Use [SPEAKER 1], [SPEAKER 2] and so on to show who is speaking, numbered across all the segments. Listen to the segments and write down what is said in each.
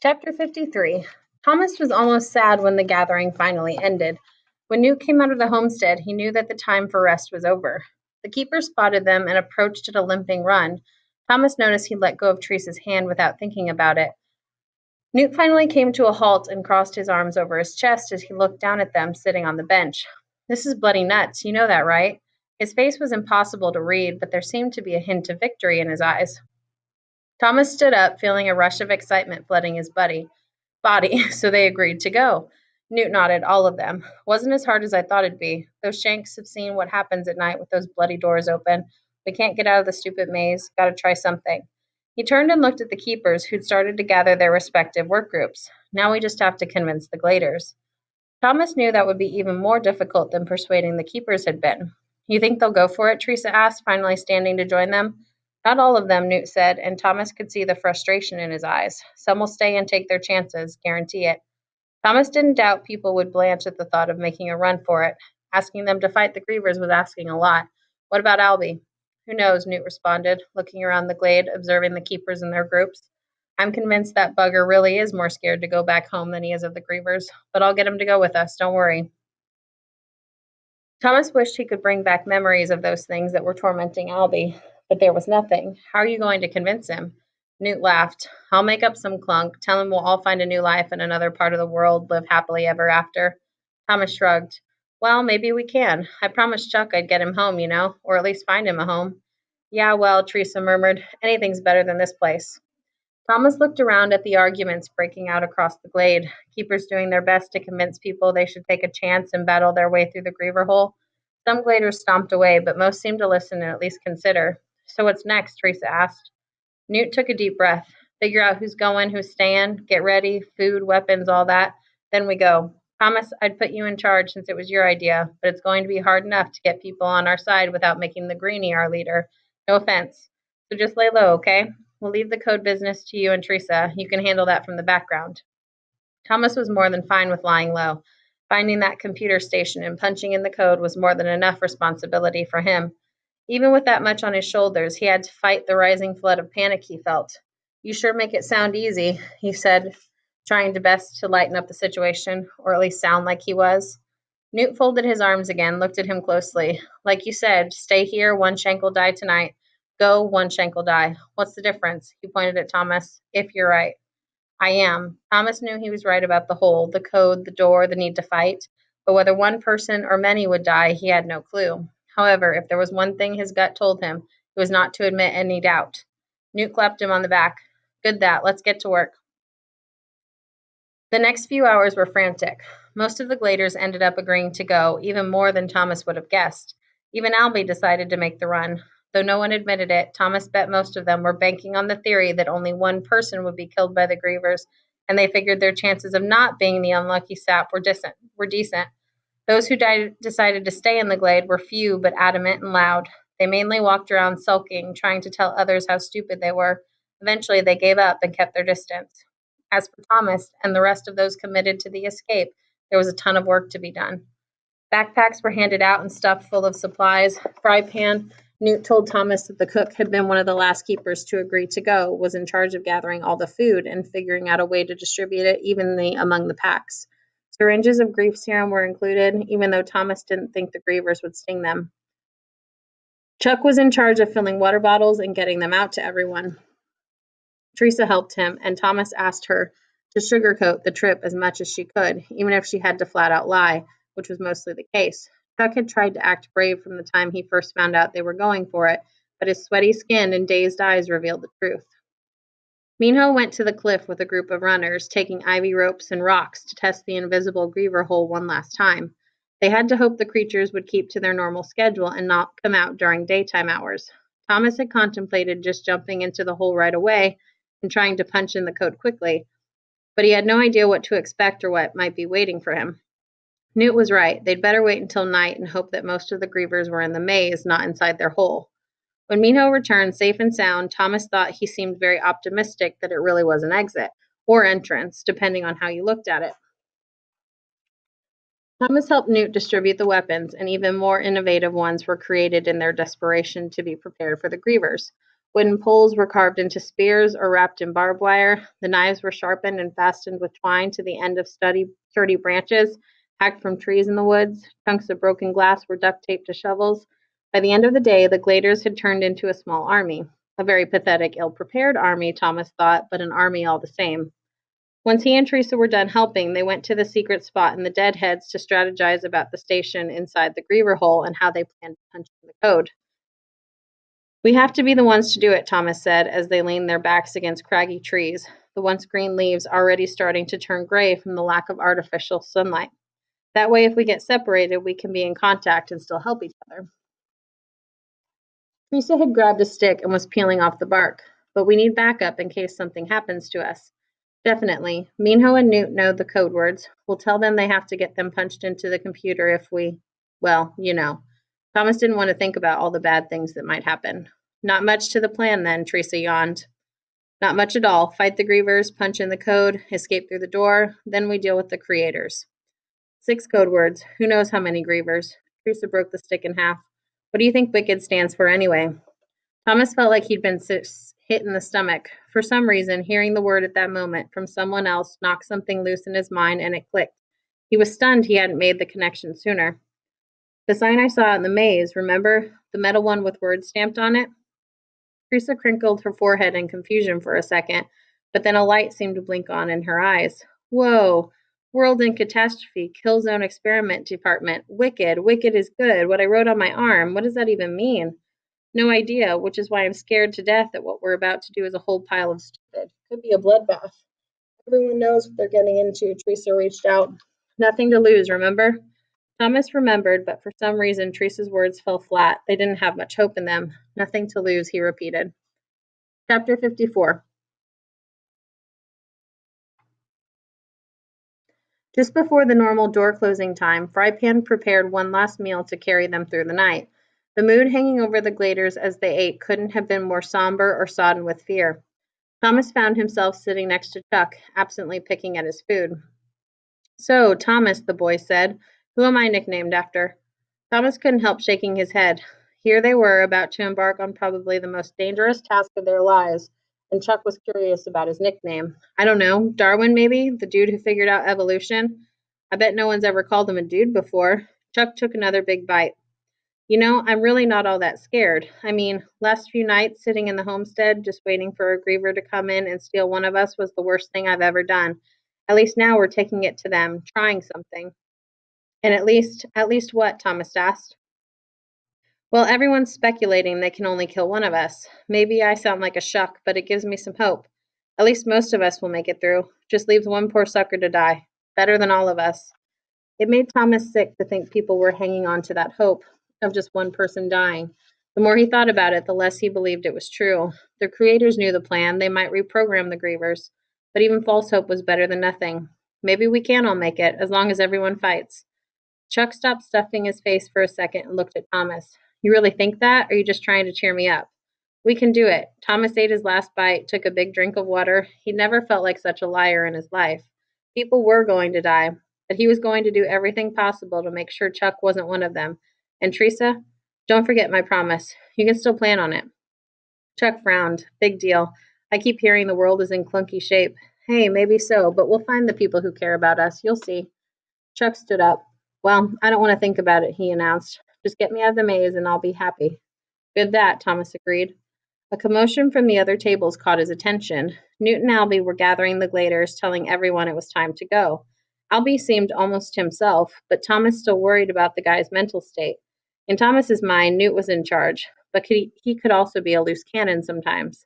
[SPEAKER 1] Chapter 53. Thomas was almost sad when the gathering finally ended. When Newt came out of the homestead, he knew that the time for rest was over. The keeper spotted them and approached at a limping run. Thomas noticed he'd let go of Teresa's hand without thinking about it. Newt finally came to a halt and crossed his arms over his chest as he looked down at them sitting on the bench. "This is bloody nuts, you know that, right?" His face was impossible to read, but there seemed to be a hint of victory in his eyes. Thomas stood up, feeling a rush of excitement flooding his body, so they agreed to go. Newt nodded, all of them. "Wasn't as hard as I thought it'd be. Those Shanks have seen what happens at night with those bloody doors open. We can't get out of the stupid maze. Gotta try something." He turned and looked at the keepers, who'd started to gather their respective work groups. "Now we just have to convince the Gladers." Thomas knew that would be even more difficult than persuading the keepers had been. "You think they'll go for it?" Teresa asked, finally standing to join them. "Not all of them," Newt said, and Thomas could see the frustration in his eyes. "Some will stay and take their chances, guarantee it." Thomas didn't doubt people would blanch at the thought of making a run for it. Asking them to fight the Grievers was asking a lot. "What about Albie?" "Who knows," Newt responded, looking around the glade, observing the keepers and their groups. "I'm convinced that bugger really is more scared to go back home than he is of the Grievers, but I'll get him to go with us, don't worry." Thomas wished he could bring back memories of those things that were tormenting Albie, but there was nothing. "How are you going to convince him?" Newt laughed. "I'll make up some clunk, tell him we'll all find a new life in another part of the world, live happily ever after." Thomas shrugged. "Well, maybe we can. I promised Chuck I'd get him home, or at least find him a home." "Yeah, well," Teresa murmured, "anything's better than this place." Thomas looked around at the arguments breaking out across the glade, keepers doing their best to convince people they should take a chance and battle their way through the Griever hole. Some gladers stomped away, but most seemed to listen and at least consider. "So what's next?" Teresa asked. Newt took a deep breath. "Figure out who's going, who's staying, get ready, food, weapons, all that. Then we go. Thomas, I'd put you in charge since it was your idea, but it's going to be hard enough to get people on our side without making the Greenie our leader. No offense. So just lay low, okay? We'll leave the code business to you and Teresa. You can handle that from the background." Thomas was more than fine with lying low. Finding that computer station and punching in the code was more than enough responsibility for him. Even with that much on his shoulders, he had to fight the rising flood of panic he felt. "You sure make it sound easy," he said, trying to best to lighten up the situation, or at least sound like he was. Newt folded his arms again, looked at him closely. "Like you said, stay here, one Shank will die tonight. Go, one Shank will die. What's the difference?" He pointed at Thomas. "If you're right." "I am." Thomas knew he was right about the hole, the code, the door, the need to fight, but whether one person or many would die, he had no clue. However, if there was one thing his gut told him, it was not to admit any doubt. Newt clapped him on the back. "Good that. Let's get to work." The next few hours were frantic. Most of the gladers ended up agreeing to go, even more than Thomas would have guessed. Even Albie decided to make the run. Though no one admitted it, Thomas bet most of them were banking on the theory that only one person would be killed by the Grievers, and they figured their chances of not being the unlucky sap were decent. Those who decided to stay in the glade were few but adamant and loud. They mainly walked around sulking, trying to tell others how stupid they were. Eventually, they gave up and kept their distance. As for Thomas and the rest of those committed to the escape, there was a ton of work to be done. Backpacks were handed out and stuffed full of supplies. Fry Pan, Newt told Thomas that the cook had been one of the last keepers to agree to go, was in charge of gathering all the food and figuring out a way to distribute it evenly among the packs. Syringes of grief serum were included, even though Thomas didn't think the grievers would sting them. Chuck was in charge of filling water bottles and getting them out to everyone. Teresa helped him, and Thomas asked her to sugarcoat the trip as much as she could, even if she had to flat out lie, which was mostly the case. Chuck had tried to act brave from the time he first found out they were going for it, but his sweaty skin and dazed eyes revealed the truth. Minho went to the cliff with a group of runners, taking ivy ropes and rocks to test the invisible Griever hole one last time. They had to hope the creatures would keep to their normal schedule and not come out during daytime hours. Thomas had contemplated just jumping into the hole right away and trying to punch in the code quickly, but he had no idea what to expect or what might be waiting for him. Newt was right. They'd better wait until night and hope that most of the Grievers were in the maze, not inside their hole. When Minho returned safe and sound, Thomas thought he seemed very optimistic that it really was an exit, or entrance, depending on how you looked at it. Thomas helped Newt distribute the weapons, and even more innovative ones were created in their desperation to be prepared for the Grievers. Wooden poles were carved into spears or wrapped in barbed wire. The knives were sharpened and fastened with twine to the end of sturdy branches hacked from trees in the woods. Chunks of broken glass were duct taped to shovels. By the end of the day, the Gladers had turned into a small army. A very pathetic, ill-prepared army, Thomas thought, but an army all the same. Once he and Teresa were done helping, they went to the secret spot in the Deadheads to strategize about the station inside the Griever hole and how they planned to punch in the code. We have to be the ones to do it, Thomas said as they leaned their backs against craggy trees, the once green leaves already starting to turn gray from the lack of artificial sunlight. That way, if we get separated, we can be in contact and still help each other. Teresa had grabbed a stick and was peeling off the bark. But we need backup in case something happens to us. Definitely. Minho and Newt know the code words. We'll tell them they have to get them punched into the computer if we, well, you know. Thomas didn't want to think about all the bad things that might happen. Not much to the plan then, Teresa yawned. Not much at all. Fight the Grievers, punch in the code, escape through the door, then we deal with the creators. 6 code words. Who knows how many Grievers? Teresa broke the stick in half. What do you think WICKED stands for anyway? Thomas felt like he'd been hit in the stomach. For some reason, hearing the word at that moment from someone else knocked something loose in his mind and it clicked. He was stunned he hadn't made the connection sooner. The sign I saw in the maze, remember? The metal one with words stamped on it? Teresa crinkled her forehead in confusion for a second, but then a light seemed to blink on in her eyes. Whoa! World in Catastrophe, Kill Zone Experiment Department, WICKED, WICKED is good, what I wrote on my arm, what does that even mean? No idea, which is why I'm scared to death that what we're about to do is a whole pile of stupid. Could be a bloodbath. Everyone knows what they're getting into, Teresa reached out. Nothing to lose, remember? Thomas remembered, but for some reason Teresa's words fell flat. They didn't have much hope in them. Nothing to lose, he repeated. Chapter 54. Just before the normal door closing time, Frypan prepared one last meal to carry them through the night. The mood hanging over the Gladers as they ate couldn't have been more somber or sodden with fear. Thomas found himself sitting next to Chuck, absently picking at his food. So, Thomas, the boy said, who am I nicknamed after? Thomas couldn't help shaking his head. Here they were, about to embark on probably the most dangerous task of their lives, and Chuck was curious about his nickname. I don't know, Darwin maybe? The dude who figured out evolution? I bet no one's ever called him a dude before. Chuck took another big bite. You know, I'm really not all that scared. I mean, last few nights sitting in the homestead just waiting for a Griever to come in and steal one of us was the worst thing I've ever done. At least now we're taking it to them, trying something. And at least what? Thomas asked. Well, everyone's speculating they can only kill one of us. Maybe I sound like a shuck, but it gives me some hope. At least most of us will make it through. Just leaves one poor sucker to die. Better than all of us. It made Thomas sick to think people were hanging on to that hope of just one person dying. The more he thought about it, the less he believed it was true. The creators knew the plan. They might reprogram the Grievers. But even false hope was better than nothing. Maybe we can all make it, as long as everyone fights. Chuck stopped stuffing his face for a second and looked at Thomas. You really think that, or are you just trying to cheer me up? We can do it. Thomas ate his last bite, took a big drink of water. He'd never felt like such a liar in his life. People were going to die, but he was going to do everything possible to make sure Chuck wasn't one of them. And Teresa, don't forget my promise. You can still plan on it. Chuck frowned. Big deal. I keep hearing the world is in clunky shape. Hey, maybe so, but we'll find the people who care about us. You'll see. Chuck stood up. Well, I don't want to think about it, he announced. Just get me out of the maze and I'll be happy. Good that, Thomas agreed. A commotion from the other tables caught his attention. Newt and Albie were gathering the Gladers, telling everyone it was time to go. Albie seemed almost himself, but Thomas still worried about the guy's mental state. In Thomas's mind, Newt was in charge, but he could also be a loose cannon sometimes.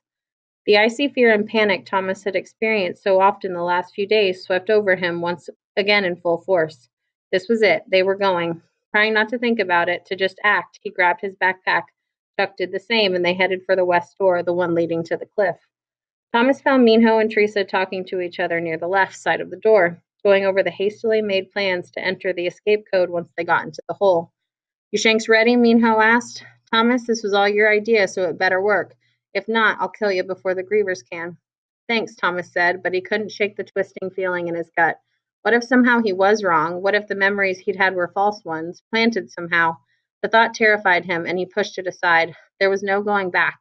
[SPEAKER 1] The icy fear and panic Thomas had experienced so often the last few days swept over him once again in full force. This was it. They were going. Trying not to think about it, to just act, he grabbed his backpack. Chuck did the same, and they headed for the west door, the one leading to the cliff. Thomas found Minho and Teresa talking to each other near the left side of the door, going over the hastily made plans to enter the escape code once they got into the hole. You Shanks ready? Minho asked. Thomas, this was all your idea, so it better work. If not, I'll kill you before the Grievers can. Thanks, Thomas said, but he couldn't shake the twisting feeling in his gut. What if somehow he was wrong? What if the memories he'd had were false ones, planted somehow? The thought terrified him, and he pushed it aside. There was no going back.